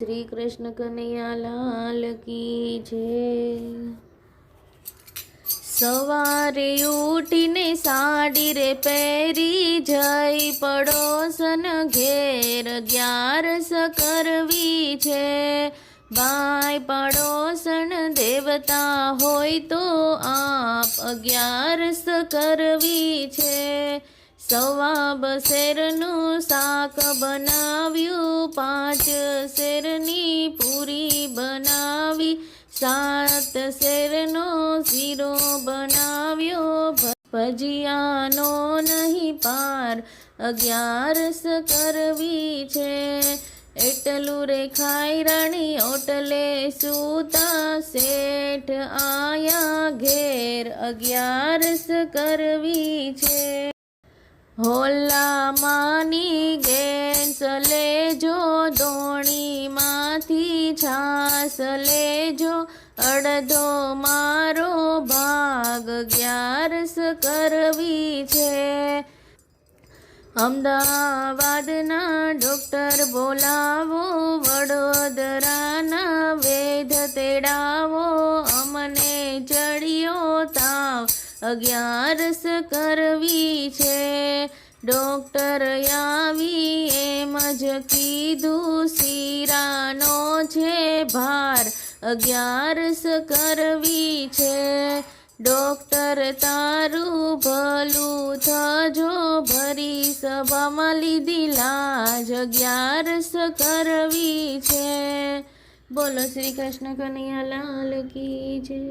શ્રી કૃષ્ણ કનૈયા લાલ કી જય। સવારે ઉઠીને સાડી રે પહેરી જઈ પડોશન ઘેર 11 કરવી છે। ભાઈ પડોશન દેવતા હોય તો આપ 11 કરવી છે। સવા શેરનું શાક બનાવ્યું, 5 શેરની પૂરી બનાવી, 7 શેરનો શીરો બનાવ્યો। ભજીયાનો નહીં પાર 11 કરવી છે। એટલું રે ખાઈ રાણી ઓટલે સૂતા, શેઠ આયા ઘેર 11 કરવી છે। હોલા માની ગેસ લેજો, દોણીમાંથી છાસ લેજો, અડધો મારો ભાગ 11 કરવી છે। અમદાવાદના ડોક્ટર બોલાવો, વડોદરાના વૈદ તેડાવો, અમને ચડ્યો તાવ 11 કરવી છે। ડોક્ટર આવી એમ જ કીધું, શીરાનો છે ભાર 11 કરવી છે। ડોક્ટર તારું ભલું થજો, ભરી સભામાં લીધી લાજ 11 કરવી છે। બોલો શ્રી કૃષ્ણ કનૈયા લાલ કી જય।